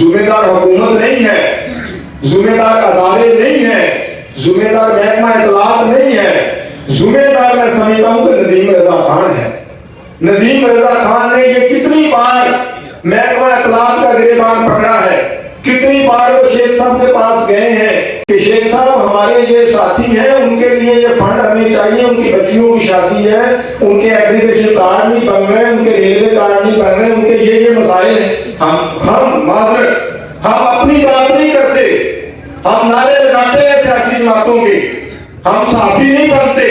ذمہ دار حکومت نہیں ہے، ذمہ دار ادارے نہیں ہیں، ذمہ دار محکمہ اطلاعات نہیں ہے، ذمہ دار میں سمجھتا ہوں کہ ندیم رضا خان ہے۔ ندیم رضا خان نے یہ کتنی بار محکمہ اطلاعات کا گریبان پکڑا ہے، کتنی بار وہ شیخ صاحب کے پاس گئے ہیں کہ شیخ صاحب ہمارے یہ ساتھی ہیں، ان کے لیے یہ فنڈ ہمیں چاہیے، ان کی بچیوں کی شادی ہے، ان کے ایگریگیشن کارڈ نہیں بن رہے، ان کے ریلوے کارڈ نہیں بن رہے، ان کے یہ مسائل ہیں۔ ہم معذرت، ہم اپنی بات نہیں کرتے، ہم نعرے لگاتے ہیں سیاسی جماعتوں کے، ہم صحافی نہیں بنتے،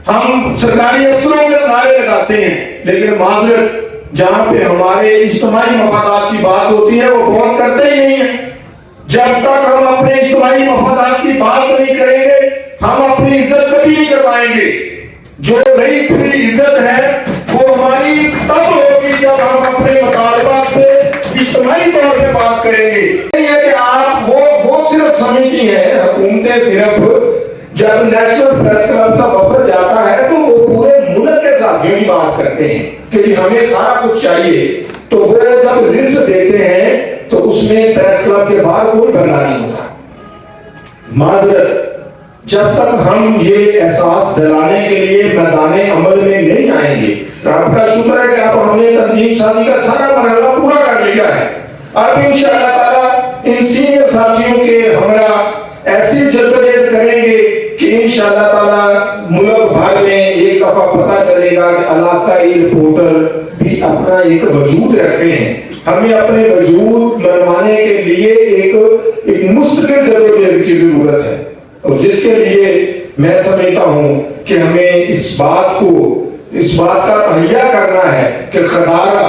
ہم سرکاری افسروں کے نعرے لگاتے ہیں، لیکن معذرت جہاں پہ ہمارے اجتماعی مفادات کی بات ہوتی ہے وہ بہت کرتے ہی نہیں ہیں۔ جب تک ہم اپنے اجتماعی مفادات کی بات نہیں کریں گے ہم اپنی عزت کبھی نہیں کر پائیں گے۔ جو نئی کھلی عزت ہے وہ ہماری تب ہوگی جب ہم اپنے مطالبات پہ اجتماعی طور پہ بات کریں گے۔ یہ ہے کہ آپ وہ صرف سمجھتی ہیں حکومتیں، صرف جب نیشنل پریس کلب کا وفد جاتا ہے تو وہ پورے ملک کے صحافیوں کی بات کرتے ہیں کہ ہمیں سارا کچھ چاہیے، تو وہ جب لسٹ دیتے ہیں تو اس میں پریس کلب کے باہر کوئی بندہ نہیں ہوتا۔ معذرت، جب تک ہم یہ احساس دلانے کے لیے میدان عمل میں نہیں آئیں گے، رب کا شکر ہے کہ اب ہم نے تنظیم سازی کا سارا مرحلہ پورا کر لیا ہے۔ اب انشاءاللہ تعالیٰ ان سینئر ساتھیوں کے ہمراہ ایسی جدوجہد کریں گے کہ انشاءاللہ تعالیٰ ملک بھر میں ایک دفعہ پتہ چلے گا کہ علاقائی رپورٹر بھی اپنا ایک وجود رکھتے ہیں۔ ہمیں اپنے وجود منوانے کے لیے ایک مستقل جدوجہد کی ضرورت ہے، اور جس کے لیے میں سمجھتا ہوں کہ ہمیں اس بات کا تہیہ کرنا ہے کہ خدارہ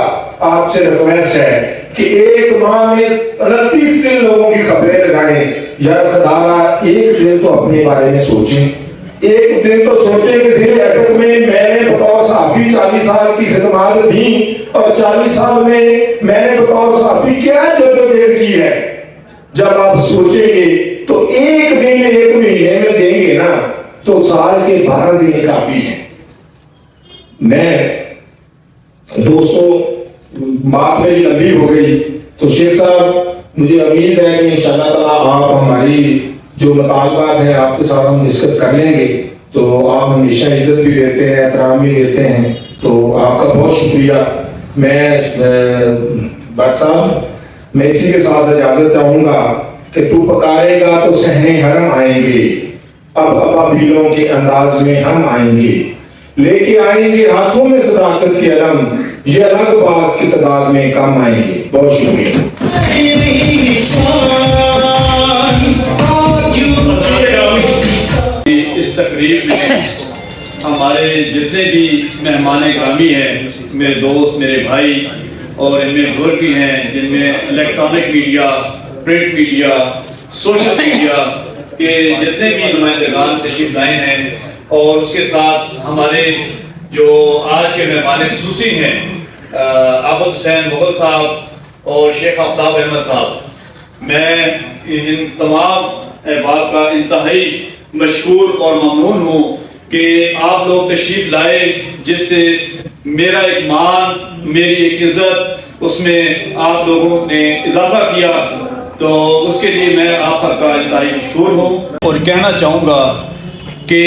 آپ سے ریکویسٹ ہے کہ ایک ماہ میں 29 دن لوگوں کی خبریں لگائیں۔ یار خدارہ ایک دن تو اپنے بارے میں سوچیں، ایک دن تو سوچیں کہ ضلع اٹک میں میں نے بطور صحافی 40 سال کی خدمات دی، اور 40 سال میں میں نے بطور صحافی کیا جدوجہد کی ہے۔ جب آپ سوچیں گے تو ایک دن ایک مہینے میں دیں گے نا تو سال کے 12 دن کافی ہیں۔ میں دوستوں بات میری لمبی ہو گئی تو شیخ صاحب مجھے امید ہے کہ انشاءاللہ تعالیٰ آپ ہماری جو مطالبات ہیں آپ کے ساتھ ہم ڈسکس کر لیں گے، تو آپ ہمیشہ عزت بھی دیتے ہیں، احترام بھی دیتے ہیں، تو آپ کا بہت شکریہ۔ میں بٹ صاحب میں اسی کے ساتھ اجازت چاہوں گا کہ تو پکارے گا تو صحن حرم آئیں گے، اب ابابیلوں کے انداز میں ہم آئیں گے، لے کے آئیں گے ہاتھوں میں صداقت کی علم، یہ الگ بات کی تعداد میں کم آئیں گے۔ بہت شکریہ۔ اس تقریب میں ہمارے جتنے بھی مہمان گرامی ہیں، میرے دوست، میرے بھائی، اور ان میں بزرگ بھی ہیں جن میں electronic media, print media, social media کے جتنے بھی نمائندگان تشریف لائے ہیں، اور اس کے ساتھ ہمارے جو آج کے مہمان خصوصی ہیں عابد حسین مغل صاحب اور شیخ آفتاب احمد صاحب، میں ان تمام احباب کا انتہائی مشکور اور ممنون ہوں کہ آپ لوگ تشریف لائے، جس سے میرا ایک مان، میری ایک عزت، اس میں آپ لوگوں نے اضافہ کیا، تو اس کے لیے میں آپ سب کا انتہائی مشکور ہوں۔ اور کہنا چاہوں گا کہ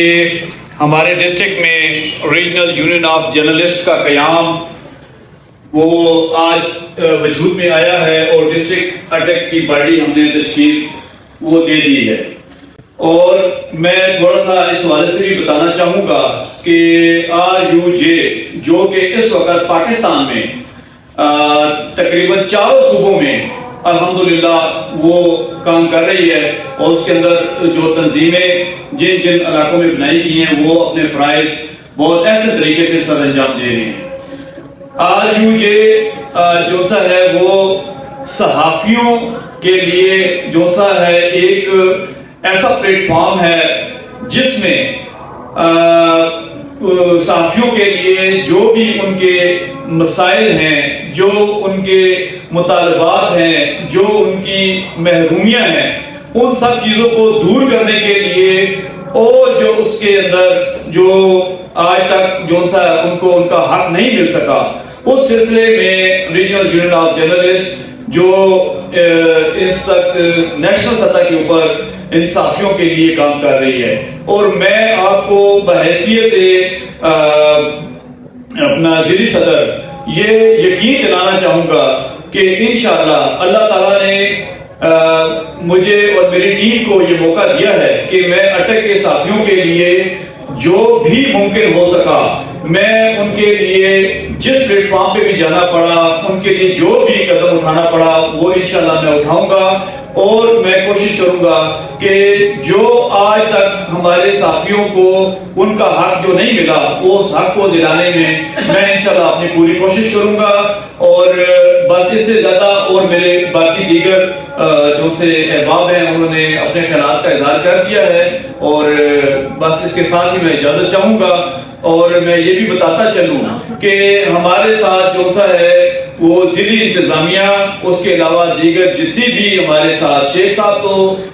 ہمارے ڈسٹرکٹ میں ریجنل یونین آف جرنلسٹ کا قیام وہ آج وجود میں آیا ہے، اور ڈسٹرکٹ اٹک کی باڈی ہم نے تشکیل وہ دے دی ہے۔ اور میں تھوڑا سا اس حوالے سے بھی بتانا چاہوں گا کہ RUJ جو کہ اس وقت پاکستان میں تقریباً 4 صوبوں میں الحمدللہ وہ کام کر رہی ہے، اور اس کے اندر جو تنظیمیں جن جن علاقوں میں بنائی گئی ہیں وہ اپنے فرائض بہت ایسے طریقے سے سر انجام دے رہے ہیں۔ RUJ جو سا ہے وہ صحافیوں کے لیے جو سا ہے ایک ایسا پلیٹ فارم ہے جس میں صحافیوں کے لیے جو بھی ان کے مسائل ہیں، جو ان کے مطالبات ہیں، جو ان کی محرومیاں ہیں، ان سب چیزوں کو دور کرنے کے لیے، اور جو اس کے اندر جو آج تک جو سا ان کو ان کا حق نہیں مل سکا، اس سلسلے میں ریجنل یونین آف جرنلسٹ جو اس وقت نیشنل سطح کے اوپر ان صحافیوں کے لیے کام کر رہی ہے. اور میں آپ کو بحیثیت اپنا ضلعی صدر یہ یقین دلانا چاہوں گا کہ انشاءاللہ اللہ تعالیٰ نے مجھے اور میری ٹیم کو یہ موقع دیا ہے کہ میں اٹک کے صحافیوں کے لیے جو بھی ممکن ہو سکا میں ان کے لیے جس پلیٹ فارم پہ بھی جانا پڑا ان کے لیے جو بھی قدم اٹھانا پڑا وہ انشاءاللہ میں اٹھاؤں گا. اور میں کوشش کروں گا کہ جو آج تک ہمارے صحافیوں کو ان کا حق جو نہیں ملا وہ اس حق کو دلانے میں انشاءاللہ اپنی پوری کوشش کروں گا. اور بس اس سے زیادہ اور میرے باقی دیگر جو سے احباب ہیں انہوں نے اپنے خیالات کا اظہار کر دیا ہے. اور بس اس کے ساتھ ہی میں اجازت چاہوں گا. اور میں یہ بھی بتاتا چلوں کہ ہمارے ساتھ جو سا ہے وہ ضلعی انتظامیہ اس کے علاوہ دیگر جتنی بھی ہمارے ساتھ شیخ صاحب تو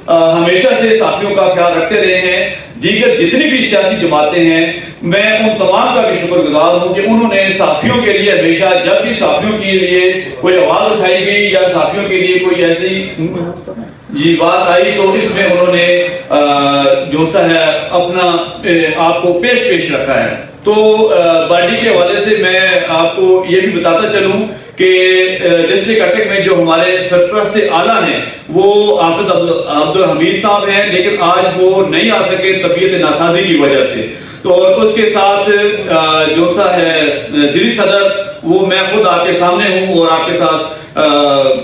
ہمیشہ سے صحافیوں کا خیال رکھتے رہے ہیں. دیگر جتنی بھی سیاسی جماعتیں ہیں میں ان تمام کا بھی شکر گزار ہوں کہ انہوں نے صحافیوں کے لیے ہمیشہ جب بھی صحافیوں کے لیے کوئی آواز اٹھائی گئی یا صحافیوں کے لیے کوئی ایسی بات آئی تو اس میں انہوں نے جو سا ہے اپنا آپ کو پیش رکھا ہے. تو باڈی کے حوالے سے میں آپ کو یہ بھی بتاتا چلوں کہ ڈسٹرکٹ اٹک میں جو ہمارے سرپرست اعلیٰ ہیں وہ حافظ عبدالحمید صاحب ہیں لیکن آج وہ نہیں آ سکے طبیعت ناسازی کی وجہ سے. تو اس کے ساتھ جو سا ہے ضلعی صدر وہ میں خود آپ کے سامنے ہوں اور آپ کے ساتھ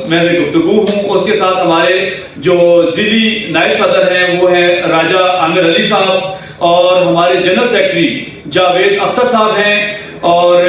میں بھی گفتگو ہوں. اس کے ساتھ ہمارے جو ضلعی نائب صدر ہیں وہ ہیں راجہ عامر علی صاحب اور ہمارے جنرل سیکرٹری جاوید اختر صاحب ہیں اور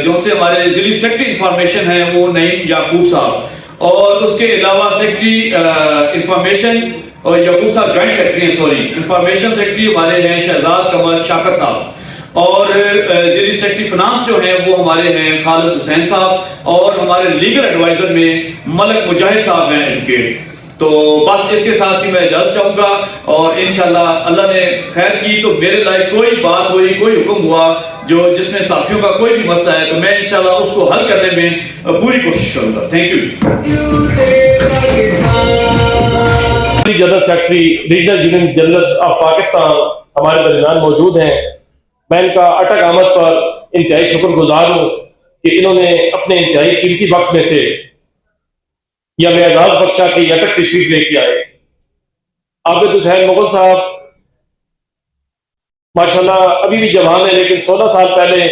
جو سے ہمارے ضلعی سیکرٹری انفارمیشن ہیں وہ نعیم یعقوب صاحب اور اس کے علاوہ سیکرٹری انفارمیشن اور یعقوب صاحب جوائنٹ سیکرٹری ہیں انفارمیشن سیکرٹری ہمارے ہیں شہزاد قمر شاکر صاحب اور ضلعی سیکرٹری فنانس جو ہیں وہ ہمارے ہیں خالد حسین صاحب اور ہمارے لیگل ایڈوائزر میں ملک مجاہد صاحب ہیں ایڈوکیٹ. تو بس اس کے ساتھ ہی میں اجازت چاہوں گا اور انشاءاللہ اللہ نے خیر کی تو میرے لائق کوئی بات ہوئی کوئی حکم ہوا جس میں صحافیوں کا کوئی بھی مسئلہ ہے تو میں انشاءاللہ اس کو حل کرنے میں پوری کوشش کروں گا. Thank you. General secretary regional union journalist of Pakistan ہمارے درمیان موجود ہیں. میں ان کا اٹک آمد پر انتہائی شکر گزار ہوں کہ انہوں نے اپنے انتہائی قیمتی وقت میں سے یا میں اعزاز بخشا کہ یہ اٹک تشریف لے کے آئے. عابد حسین مغل صاحب ماشاءاللہ ابھی بھی جوان ہے لیکن 16 سال پہلے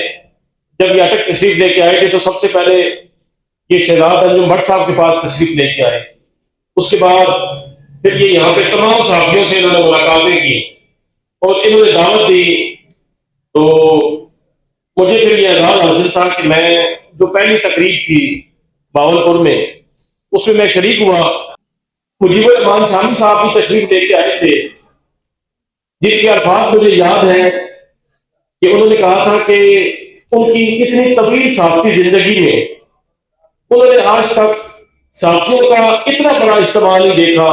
جب یہ اٹک تشریف لے کے آئے تھے تو سب سے پہلے یہ شہزاد انجم بھٹ صاحب کے پاس تشریف لے کے آئے. اس کے بعد پھر یہ یہاں پہ تمام صحافیوں سے انہوں نے ملاقاتیں کی اور انہوں نے دعوت دی. تو مجھے پھر یہ اعزاز حاصل تھا کہ میں جو پہلی تقریب تھی باولپور میں اس میں شریک ہوا. مجیب الرحمان شامی صاحب بھی تشریف لے کے آئے تھے جن کے الفاظ مجھے یاد ہیں کہ انہوں نے کہا تھا کہ ان کی اتنی طویل صحافتی زندگی میں انہوں نے آج تک صحافیوں کا اتنا بڑا اجتماع نہیں دیکھا.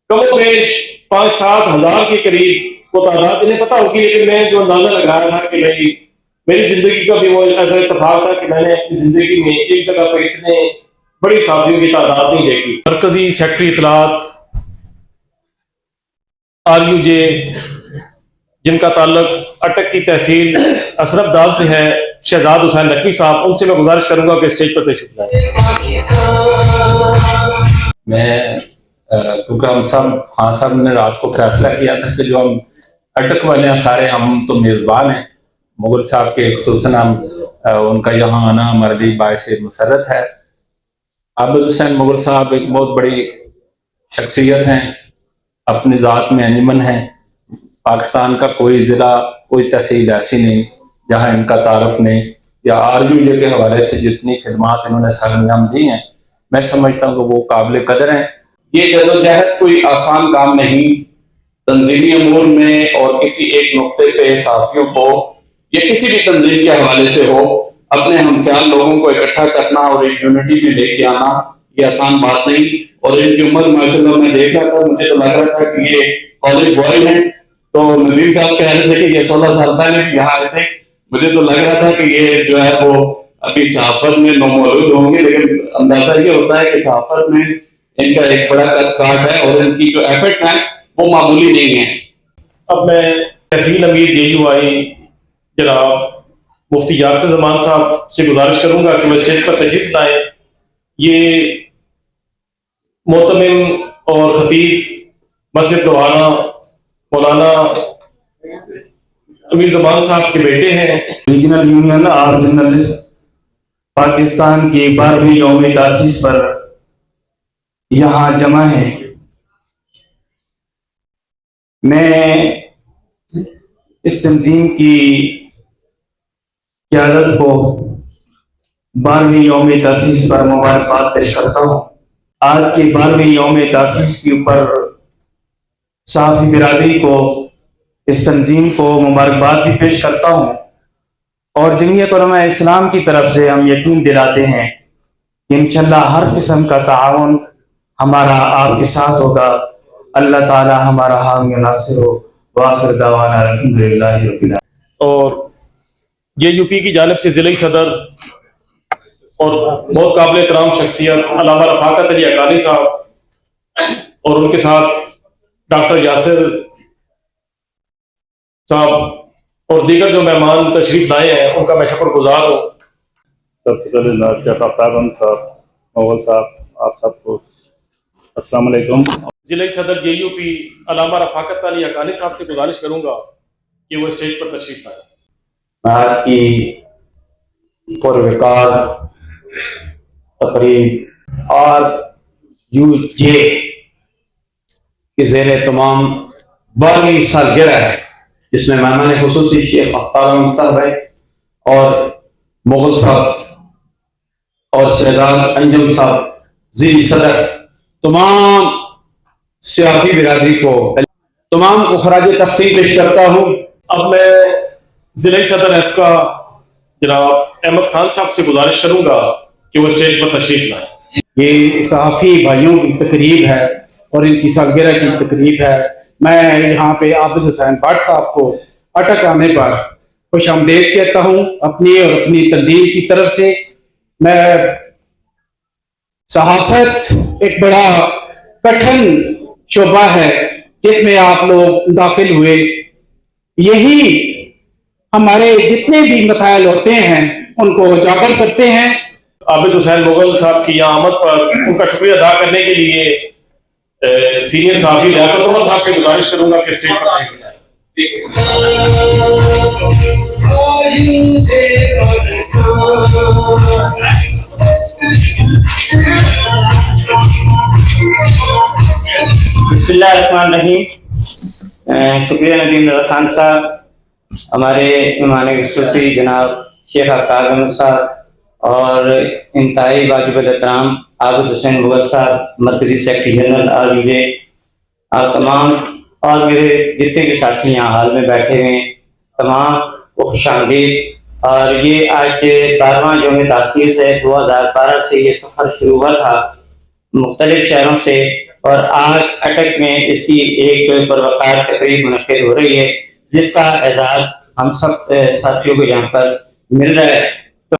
کم و بیش 5-7 ہزار کے قریب وہ تعداد انہیں پتا ہوگی لیکن میں جو اندازہ لگایا تھا کہ میری زندگی کا بھی وہ ایسا اتفاق تھا کہ میں نے اپنی زندگی میں ایک جگہ پہ اتنے بڑی صحافیوں کی تعداد نہیں دیکھی. مرکزی سیکرٹری اطلاعات RUJ جن کا تعلق اٹک کی تحصیل اشرف دال سے ہے شہزاد حسین نقوی صاحب ان سے میں گزارش کروں گا کہ اسٹیج پر تشریف لائیں. میں کیونکہ ہم سب خان صاحب نے رات کو فیصلہ کیا تھا کہ جو ہم اٹک والے ہیں سارے ہم تو میزبان ہیں. مغل صاحب کے خصوصاً ان کا یہاں آنا ہمارے لیے باعث مسرت ہے. عابد حسین مغل صاحب ایک بہت بڑی شخصیت ہیں اپنی ذات میں انجمن ہیں. پاکستان کا کوئی ضلع کوئی تحصیل ایسی نہیں جہاں ان کا تعارف نہیں یا RUJ کے حوالے سے جتنی خدمات انہوں نے سر انجام دی ہیں میں سمجھتا ہوں کہ وہ قابل قدر ہیں. یہ جدوجہد کوئی آسان کام نہیں. تنظیمی امور میں اور کسی ایک نقطے پہ صحافیوں کو یا کسی بھی تنظیم کے حوالے سے ہو اپنے ہم خیال لوگوں کو اکٹھا کرنا اور ایک یونٹی میں لے کے آنا یہ آسان بات نہیں. اور ان کی عمر ماشاءاللہ میں دیکھ رہا تھا مجھے تو لگ رہا تھا کہ یہ کالج بوائے ہیں. تو ندیم صاحب کہہ رہے تھے کہ یہ 16 سال پہلے بھی یہاں آئے تھے. مجھے تو لگ رہا تھا کہ یہ جو ہے وہ ابھی صحافت میں نومولود ہوں گے، لیکن اندازہ یہ ہوتا ہے کہ صحافت میں ان کا ایک بڑا قد کاٹ ہے اور ان کی جو ایفرٹس ہیں وہ معمولی نہیں ہیں۔ اب میں تحصیل امیر JUI جناب مفتی یاسر زمان صاحب سے گزارش کروں گا کہ وہ اسٹیج پر تشریف لائیں۔ یہ محتمم اور خطیب مسجد دوحانہ مولانا امیر زمان صاحب کے بیٹے ہیں۔ Regional union of journalist Pakistan کی 12ویں یوم تاسیس پر یہاں جمع ہے۔ میں اس تنظیم کی قیادت کو 12ویں یوم تاسیس پر مبارکباد پیش کرتا ہوں۔ آج کی 12ویں یوم تاسیس کے اوپر صحافی برادری کو، اس تنظیم کو مبارکباد بھی پیش کرتا ہوں، اور جمعیت علماء اسلام کی طرف سے ہم یقین دلاتے ہیں کہ انشاءاللہ ہر قسم کا تعاون ہمارا آپ کے ساتھ ہوگا۔ اللہ تعالی ہمارا حامی و ناصر ہو۔ وآخر دعوانا الحمدللہ رب العالمین۔ اور JUP کی جانب سے ضلعی صدر اور بہت قابل احترام شخصیت علامہ رفاقت علی حقانی صاحب اور ان کے ساتھ ڈاکٹر یاسر صاحب اور دیگر جو مہمان تشریف لائے ہیں ان کا میں شکر گزار ہوں۔ سب سے پہلے جناب شیخ آفتاب احمد صاحب، مغل صاحب، آپ سب کو السلام علیکم۔ ضلعی صدر JUP علامہ رفاقت علی حقانی صاحب سے گزارش کروں گا کہ وہ اسٹیج پر تشریف لائیں۔ آج کی پروکار تقریب RUJ کے زیر تمام 12ویں سالگرہ ہے، جس میں مہمان خصوصی شیخ آفتاب احمد صاحب ہے اور مغل صاحب اور شہزاد انجم صاحب ضلعی صدر۔ تمام سیاسی برادری کو، تمام کو خراج تحسین پیش کرتا ہوں۔ اب میں ضلعی صدر کا جناب احمد خان صاحب سے گزارش کروں گا کہ وہ اسٹیج پر تشریف لائیں۔ یہ صحافی بھائیوں کی تقریب ہے اور ان کی سالگرہ کی تقریب ہے۔ میں یہاں پہ عابد حسین بٹ صاحب کو اٹک آنے پر خوش آمدید کہتا ہوں اپنی اور اپنی تنظیم کی طرف سے۔ میں صحافت ایک بڑا کٹھن شعبہ ہے جس میں آپ لوگ داخل ہوئے، یہی ہمارے جتنے بھی مسائل ہوتے ہیں ان کو اجاگر کرتے ہیں۔ عابد حسین مغل صاحب کی یہاں آمد پر ان کا شکریہ ادا کرنے کے لیے سینئر صحافی لیاقت عمر صاحب سے گزارش کروں گا کہ اسٹیج پر تشریف لائیں۔ بسم اللہ الرحمن الرحیم۔ شکریہ ندیم رضا خان صاحب، ہمارے مہمان خصوصی جناب شیخ آفتاب احمد صاحب اور انتہائی واجب الاحترام عابد حسین مغل صاحب، مرکزی سیکرٹری جنرل RUJ، آپ تمام اور میرے جتنے بھی ساتھی یہاں حال میں بیٹھے ہوئے ہیں تمام کو خوش آمدید۔ اور یہ آج 12واں یوم تاسیس ہے۔ 2012 سے یہ سفر شروع ہوا تھا مختلف شہروں سے، اور آج اٹک میں اس کی ایک پروقار تقریب منعقد ہو رہی ہے جس کا اعزاز ہم سب ساتھیوں کو یہاں پر مل رہا ہے۔